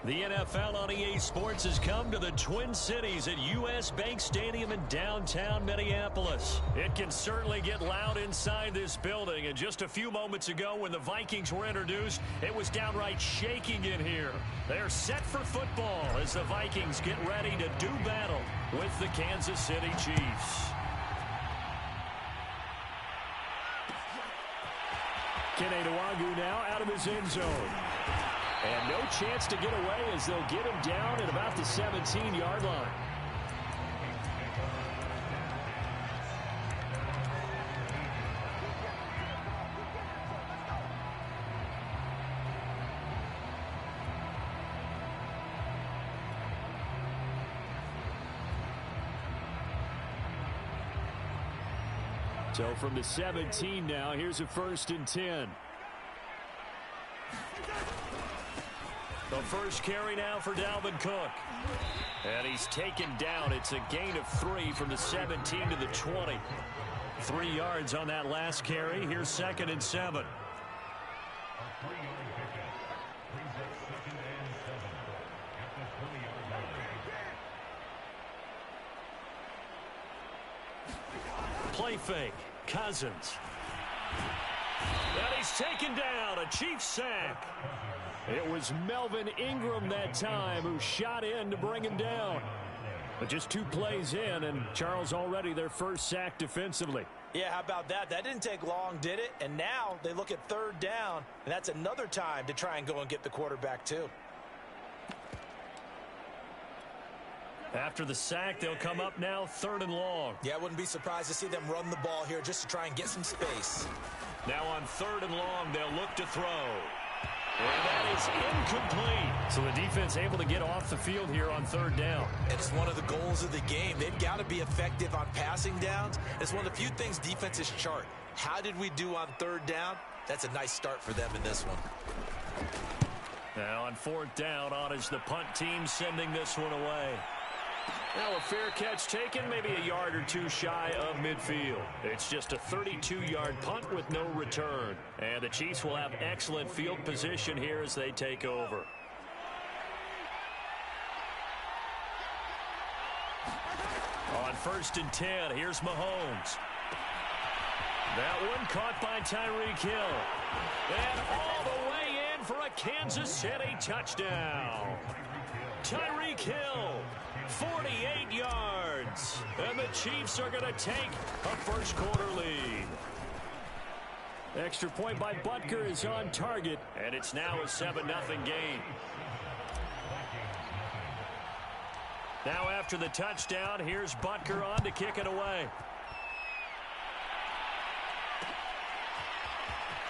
The NFL on EA Sports has come to the Twin Cities at U.S. Bank Stadium in downtown Minneapolis. It can certainly get loud inside this building, and just a few moments ago when the Vikings were introduced, it was downright shaking in here. They're set for football as the Vikings get ready to do battle with the Kansas City Chiefs. Kenny now out of his end zone. And no chance to get away as they'll get him down at about the 17-yard line. So from the 17 now, here's a 1st and 10. The first carry now for Dalvin Cook. And he's taken down. It's a gain of 3 from the 17 to the 20. 3 yards on that last carry. Here's 2nd and 7. Play fake. Cousins. And he's taken down. A Chiefs sack. It was Melvin Ingram that time who shot in to bring him down. But just 2 plays in, and Charles already their first sack defensively. Yeah, how about that? That didn't take long, did it? And now they look at 3rd down, and that's another time to try and go and get the quarterback too. After the sack, they'll come up now 3rd and long. Yeah, I wouldn't be surprised to see them run the ball here just to try and get some space. Now on 3rd and long, they'll look to throw. And that is incomplete. So the defense able to get off the field here on 3rd down. It's one of the goals of the game. They've got to be effective on passing downs. It's one of the few things defenses chart. How did we do on 3rd down? That's a nice start for them in this one. Now on 4th down, on is the punt team sending this one away. Now a fair catch taken, maybe a yard or 2 shy of midfield. It's just a 32-yard punt with no return. And the Chiefs will have excellent field position here as they take over. On 1st and 10, here's Mahomes. That one caught by Tyreek Hill. And all the way in for a Kansas City touchdown. Tyreek Hill. 48 yards. And the Chiefs are going to take a first-quarter lead. Extra point by Butker is on target, and it's now a 7-0 game. Now after the touchdown, here's Butker on to kick it away.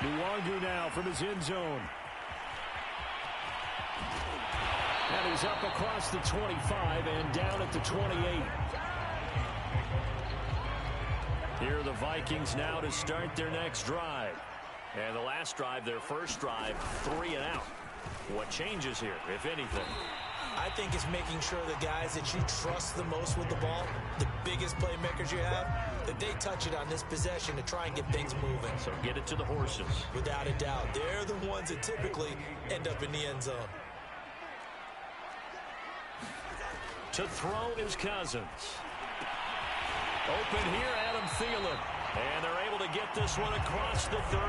Nwangu now from his end zone. And he's up across the 25 and down at the 28. Here are the Vikings now to start their next drive. And the last drive, their first drive, 3 and out. What changes here, if anything? I think it's making sure the guys that you trust the most with the ball, the biggest playmakers you have, that they touch it on this possession to try and get things moving. So get it to the horses. Without a doubt. They're the ones that typically end up in the end zone. To throw is Cousins. Open here, Adam Thielen. And they're able to get this one across the 35.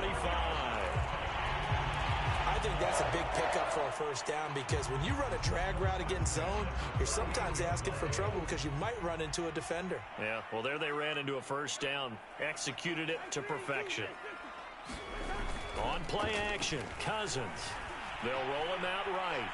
I think that's a big pickup for a first down because when you run a drag route against zone, you're sometimes asking for trouble because you might run into a defender. Yeah, well, there they ran into a first down. Executed it to perfection. On play action, Cousins. They'll roll him out right.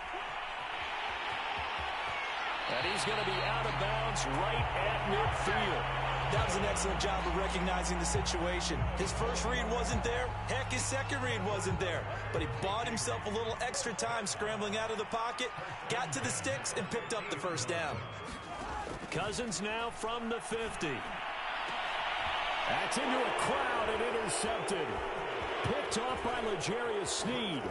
And he's going to be out of bounds right at midfield. That was an excellent job of recognizing the situation. His first read wasn't there. Heck, his second read wasn't there. But he bought himself a little extra time scrambling out of the pocket, got to the sticks, and picked up the first down. Cousins now from the 50. That's into a crowd and intercepted. Picked off by L'Jarius Sneed.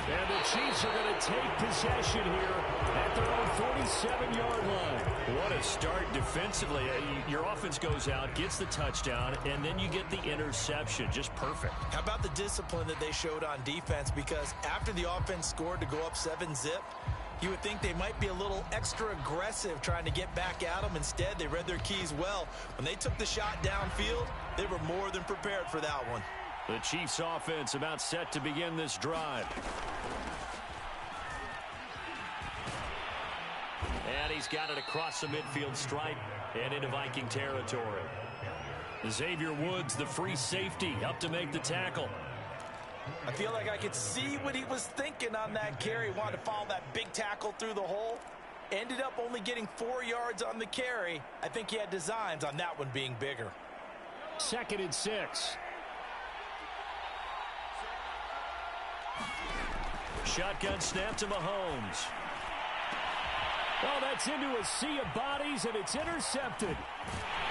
And the Chiefs are going to take possession here at their own 47-yard line. What a start defensively. Your offense goes out, gets the touchdown, and then you get the interception. Just perfect. How about the discipline that they showed on defense? Because after the offense scored to go up 7-zip, you would think they might be a little extra aggressive trying to get back at them. Instead, they read their keys well. When they took the shot downfield, they were more than prepared for that one. The Chiefs offense about set to begin this drive. And he's got it across the midfield stripe and into Viking territory. Xavier Woods, the free safety, up to make the tackle. I feel like I could see what he was thinking on that carry. Wanted to follow that big tackle through the hole. Ended up only getting 4 yards on the carry. I think he had designs on that one being bigger. 2nd and 6. Shotgun snap to Mahomes. Oh, that's into a sea of bodies, and it's intercepted.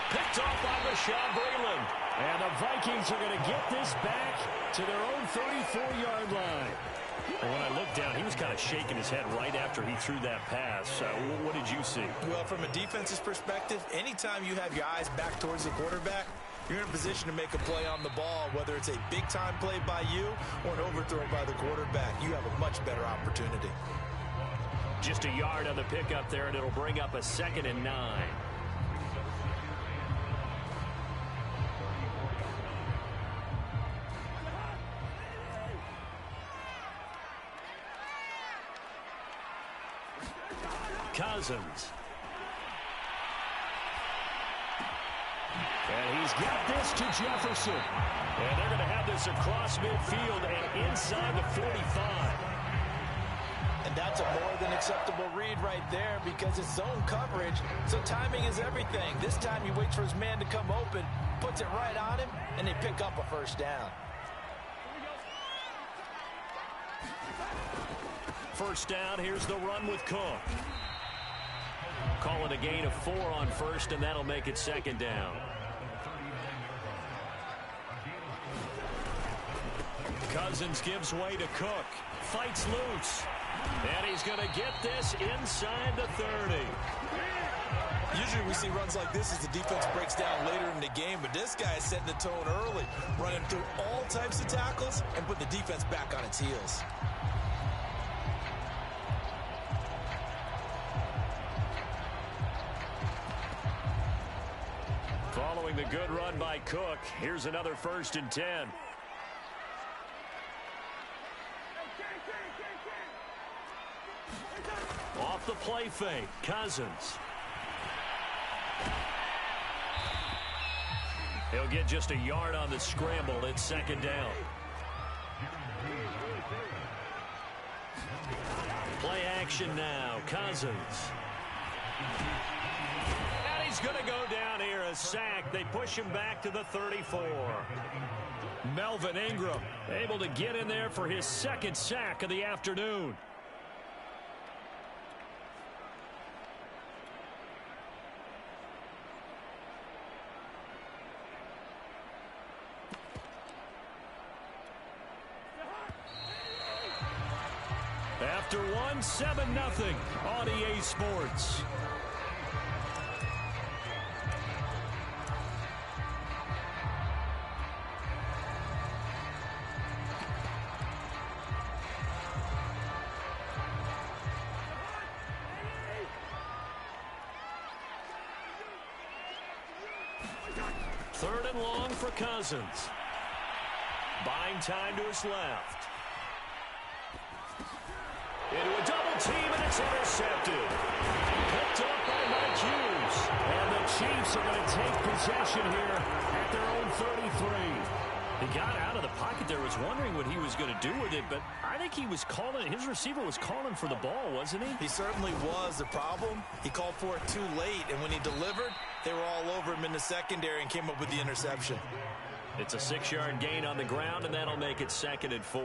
Picked off by Rashad Breeland. And the Vikings are going to get this back to their own 34-yard line. Well, when I looked down, he was kind of shaking his head right after he threw that pass. What did you see? Well, from a defense's perspective, anytime you have your eyes back towards the quarterback, you're in a position to make a play on the ball, whether it's a big-time play by you or an overthrow by the quarterback. You have a much better opportunity. Just a yard on the pickup there, and it'll bring up a 2nd and 9. Cousins. And he's got this to Jefferson. And they're going to have this across midfield and inside the 45. And that's a more than acceptable read right there because it's zone coverage, so timing is everything. This time he waits for his man to come open, puts it right on him, and they pick up a first down. First down, here's the run with Cook. Call it a gain of 4 on first, and that'll make it 2nd down. Cousins gives way to Cook. Fights loose. And he's going to get this inside the 30. Usually we see runs like this as the defense breaks down later in the game, but this guy is setting the tone early, running through all types of tackles and putting the defense back on its heels. Following the good run by Cook, here's another 1st and 10. Off the play fake, Cousins. He'll get just a yard on the scramble. It's 2nd down. Play action now, Cousins. And he's going to go down here, a sack. They push him back to the 34. Melvin Ingram able to get in there for his 2nd sack of the afternoon. After one, 7-0 on EA Sports. Third and long for Cousins. Buying time to his left. Into a double team, and it's intercepted. Picked up by Mike Hughes. And the Chiefs are going to take possession here at their own 33. He got out of the pocket there, was wondering what he was going to do with it, but I think he was calling, his receiver was calling for the ball, wasn't he? He certainly was. The problem, he called for it too late, and when he delivered, they were all over him in the secondary and came up with the interception. It's a 6-yard gain on the ground, and that'll make it 2nd and 4.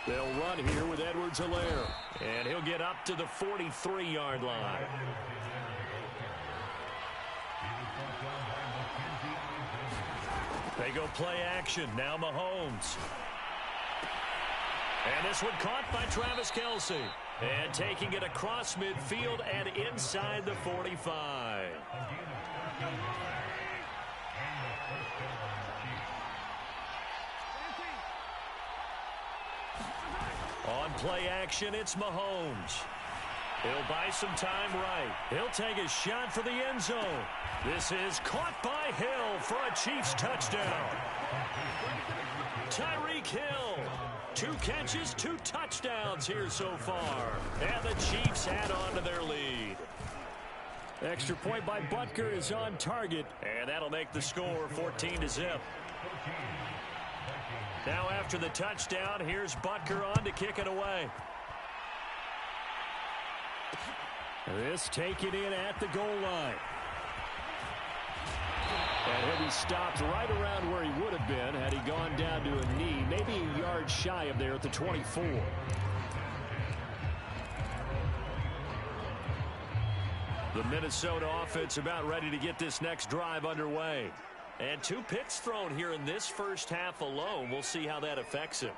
They'll run here with Edwards-Helaire. And he'll get up to the 43-yard line. They go play action. Now Mahomes. And this one caught by Travis Kelce. And taking it across midfield and inside the 45. On play action, it's Mahomes. He'll buy some time right. He'll take a shot for the end zone. This is caught by Hill for a Chiefs touchdown. Tyreek Hill. 2 catches, 2 touchdowns here so far. And the Chiefs add on to their lead. Extra point by Butker is on target. And that'll make the score 14-0. Now after the touchdown, here's Butker on to kick it away. This taken in at the goal line. And he'll be stopped right around where he would have been had he gone down to a knee, maybe a yard shy of there at the 24. The Minnesota offense about ready to get this next drive underway. And 2 picks thrown here in this first half alone. We'll see how that affects him.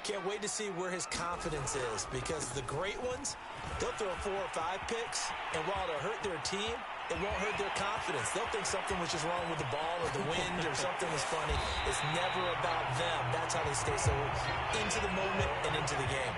Can't wait to see where his confidence is, because the great ones, they'll throw 4 or 5 picks, and while it'll hurt their team, it won't hurt their confidence. They'll think something was just wrong with the ball or the wind or something was funny. It's never about them. That's how they stay so into the moment and into the game.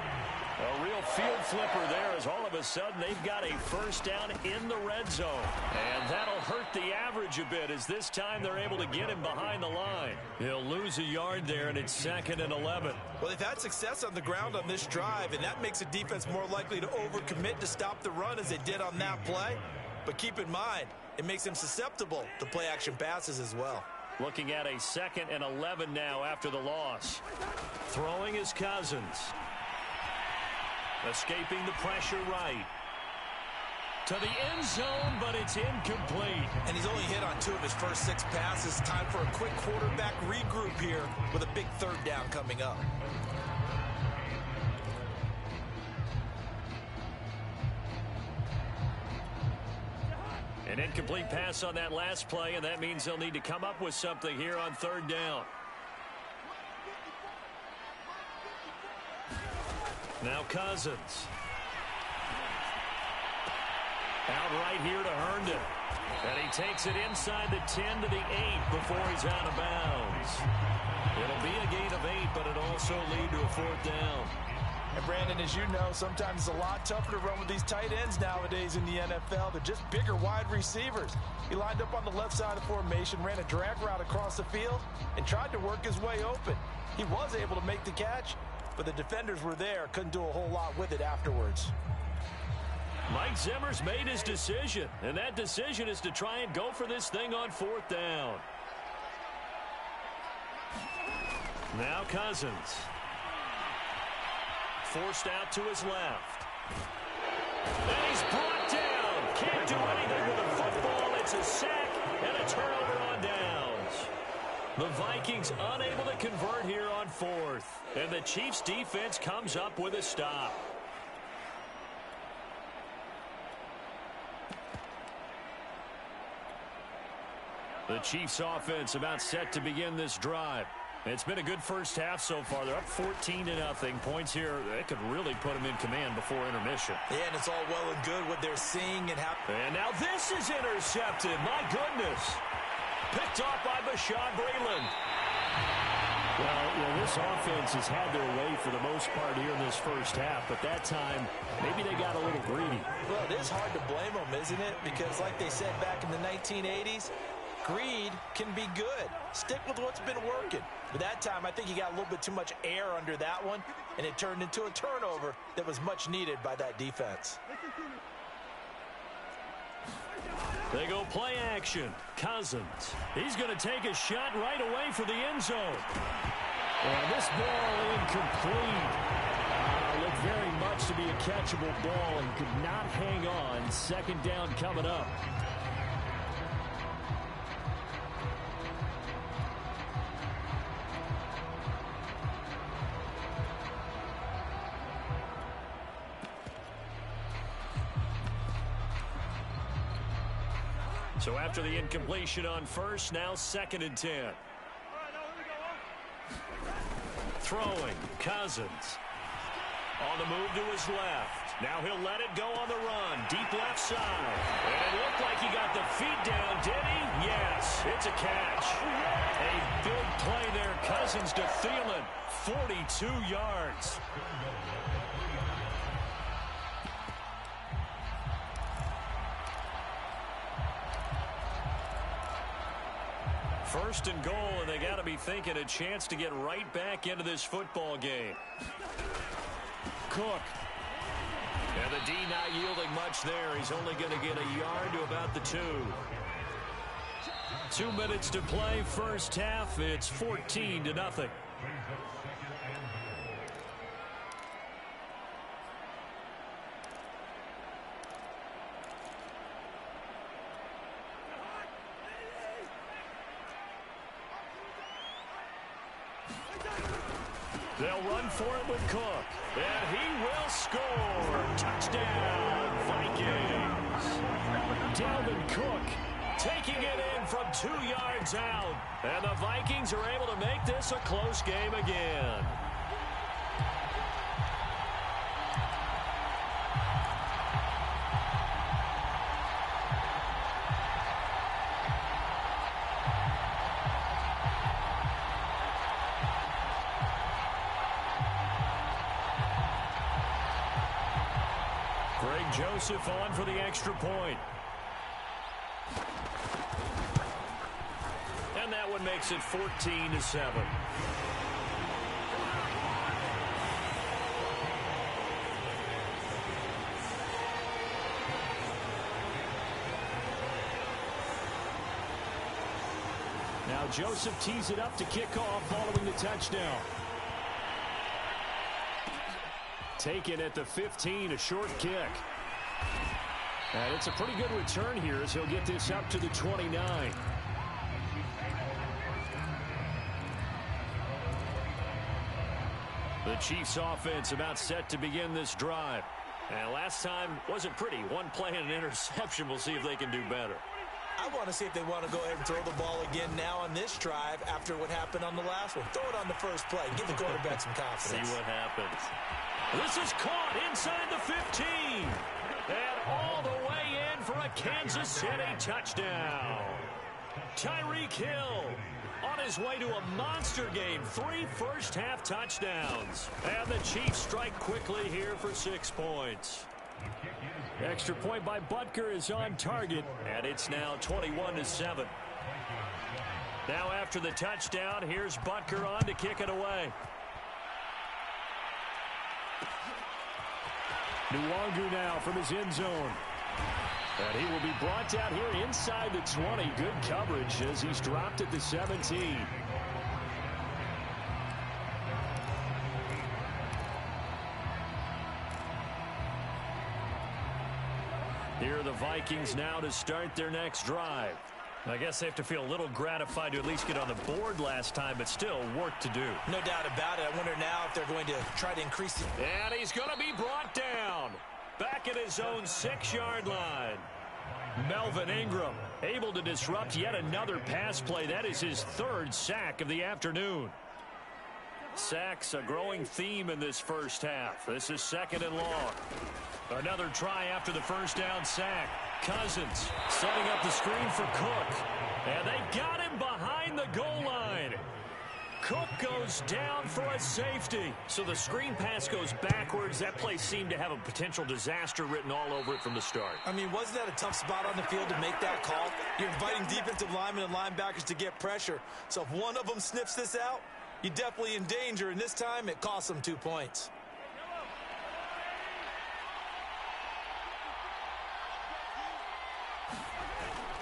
A real field flipper there, as all of a sudden they've got a first down in the red zone. And that'll hurt the average a bit, as this time they're able to get him behind the line. He'll lose a yard there, and it's 2nd and 11. Well, they've had success on the ground on this drive, and that makes a defense more likely to overcommit to stop the run as they did on that play. But keep in mind, it makes them susceptible to play-action passes as well. Looking at a 2nd and 11 now after the loss. Throwing is Cousins. Escaping the pressure right. To the end zone, but it's incomplete. And he's only hit on 2 of his first 6 passes. Time for a quick quarterback regroup here with a big 3rd down coming up. An incomplete pass on that last play, and that means they'll need to come up with something here on 3rd down. Now Cousins. Out right here to Herndon. And he takes it inside the 10 to the 8 before he's out of bounds. It'll be a gain of 8, but it'll also lead to a 4th down. And Brandon, as you know, sometimes it's a lot tougher to run with these tight ends nowadays in the NFL. They're just bigger wide receivers. He lined up on the left side of the formation, ran a drag route across the field, and tried to work his way open. He was able to make the catch, but the defenders were there, couldn't do a whole lot with it afterwards. Mike Zimmer's made his decision, and that decision is to try and go for this thing on 4th down. Now Cousins. Forced out to his left. And he's brought down. Can't do anything with the football. It's a sack and a turnover on downs. The Vikings unable to convert here on 4th. And the Chiefs defense comes up with a stop. The Chiefs offense about set to begin this drive. It's been a good first half so far. They're up 14-0. Points here, they could really put them in command before intermission. Yeah, and it's all well and good what they're seeing and how. And now this is intercepted. My goodness. Picked off by Bashaud Breeland. Well, this offense has had their way for the most part here in this first half, but that time, maybe they got a little greedy. Well, it is hard to blame them, isn't it? Because like they said back in the 1980s, greed can be good. Stick with what's been working. But that time, I think he got a little bit too much air under that one, and it turned into a turnover that was much needed by that defense. They go play action. Cousins. He's going to take a shot right away for the end zone. And this ball incomplete. Looked very much to be a catchable ball and could not hang on. 2nd down coming up. So after the incompletion on 1st, now 2nd and 10. throwing. Cousins. On the move to his left. Now he'll let it go on the run. Deep left side. And it looked like he got the feet down, did he? Yes, it's a catch. A big play there. Cousins to Thielen. 42 yards. First and goal, and they got to be thinking a chance to get right back into this football game. Cook. And the D not yielding much there. He's only going to get a yard to about the 2. 2 minutes to play, first half. It's 14-0. They'll run for it with Cook. And he will score. Touchdown, Vikings. Dalvin Cook taking it in from 2 yards out. And the Vikings are able to make this a close game again. Joseph on for the extra point. And that one makes it 14-7. Now Joseph tees it up to kick off following the touchdown. Taken at the 15, a short kick. And it's a pretty good return here as he'll get this up to the 29. The Chiefs offense about set to begin this drive. And last time wasn't pretty. One play and an interception. We'll see if they can do better. I want to see if they want to go ahead and throw the ball again now on this drive after what happened on the last one. Throw it on the first play. Give the quarterback some confidence. See what happens. This is caught inside the 15. And all the way in for a Kansas City touchdown. Tyreek Hill on his way to a monster game. 3 first-half touchdowns. And the Chiefs strike quickly here for 6 points. Extra point by Butker is on target. And it's now 21-7. Now after the touchdown, here's Butker on to kick it away. Nwangu now from his end zone. And he will be brought down here inside the 20. Good coverage as he's dropped at the 17. Here are the Vikings now to start their next drive. I guess they have to feel a little gratified to at least get on the board last time, but still work to do. No doubt about it. I wonder now if they're going to try to increase it. And he's going to be brought down. Back at his own 6-yard line. Melvin Ingram able to disrupt yet another pass play. That is his 3rd sack of the afternoon. Sacks a growing theme in this first half. This is 2nd and long. Another try after the first down sack. Cousins setting up the screen for Cook. And they got him behind the goal line. Cook goes down for a safety. So the screen pass goes backwards. That play seemed to have a potential disaster written all over it from the start. I mean, wasn't that a tough spot on the field to make that call? You're inviting defensive linemen and linebackers to get pressure. So if one of them sniffs this out, you're definitely in danger. And this time, it costs them 2 points.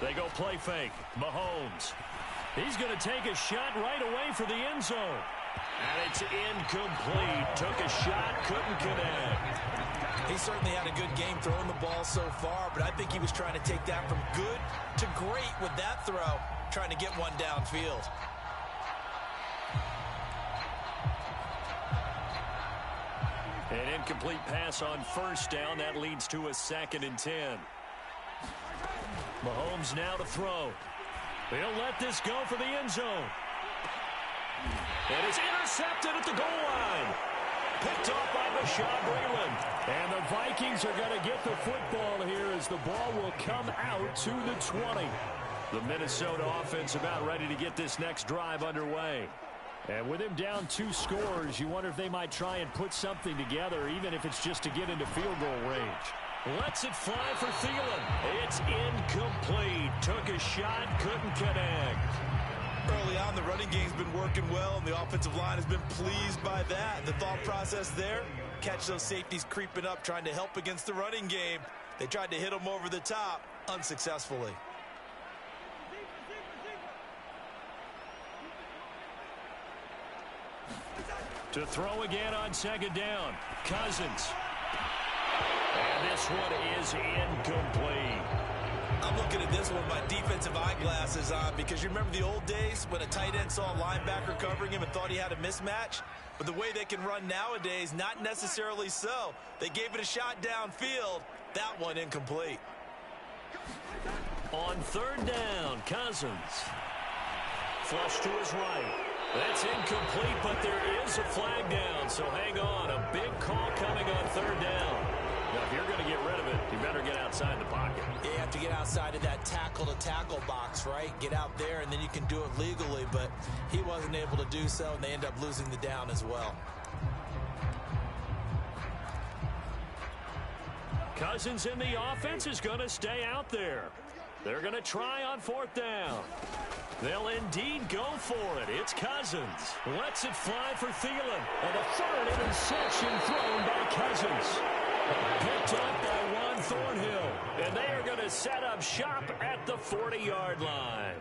They go play fake. Mahomes. He's going to take a shot right away for the end zone. And it's incomplete. Took a shot, couldn't connect. He certainly had a good game throwing the ball so far, but I think he was trying to take that from good to great with that throw, trying to get one downfield. An incomplete pass on first down. That leads to a 2nd and 10. Mahomes now to throw. He'll let this go for the end zone. And it's intercepted at the goal line. Picked off by Bashaud Breeland. And the Vikings are going to get the football here as the ball will come out to the 20. The Minnesota offense about ready to get this next drive underway. And with him down 2 scores, you wonder if they might try and put something together, even if it's just to get into field goal range. Lets it fly for Thielen. It's incomplete. Took a shot, couldn't connect. Early on, the running game's been working well, and the offensive line has been pleased by that. The thought process there, catch those safeties creeping up, trying to help against the running game. They tried to hit them over the top, unsuccessfully. To throw again on second down. Cousins. And this one is incomplete. I'm looking at this one with my defensive eyeglasses on because you remember the old days when a tight end saw a linebacker covering him and thought he had a mismatch? But the way they can run nowadays, not necessarily so. They gave it a shot downfield. That one incomplete. On third down, Cousins. Flush to his right. That's incomplete, but there is a flag down, so hang on. A big call coming on third down. Now, if you're going to get rid of it, you better get outside the pocket. You have to get outside of that tackle-to-tackle box, right? Get out there, and then you can do it legally, but he wasn't able to do so, and they end up losing the down as well. Cousins in the offense is going to stay out there. They're going to try on fourth down. They'll indeed go for it. It's Cousins. Lets it fly for Thielen. And a third interception thrown by Cousins. Picked up by Juan Thornhill. And they are going to set up shop at the 40-yard line.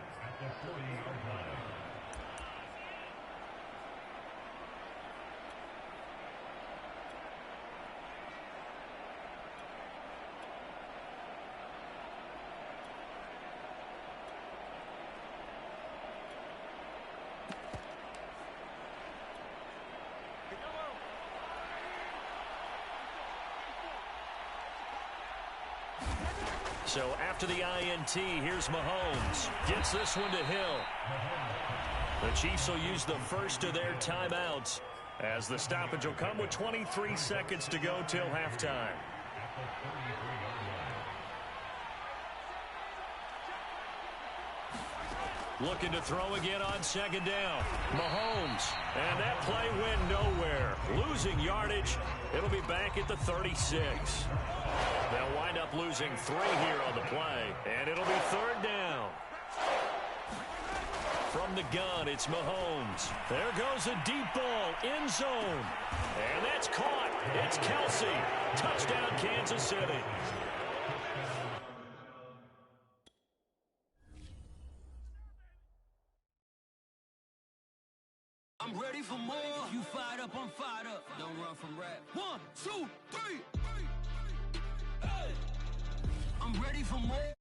So after the INT, here's Mahomes. Gets this one to Hill. The Chiefs will use the first of their timeouts as the stoppage will come with 23 seconds to go till halftime. Looking to throw again on second down. Mahomes. And that play went nowhere. Losing yardage. It'll be back at the 36. They'll wind up losing 3 here on the play. And it'll be third down. From the gun, it's Mahomes. There goes a deep ball, end zone. And that's caught. It's Kelsey. Touchdown, Kansas City. I'm ready for more. You fired up, I'm fired up. Don't run from rap. 1, 2, 3. Hey. I'm ready for more.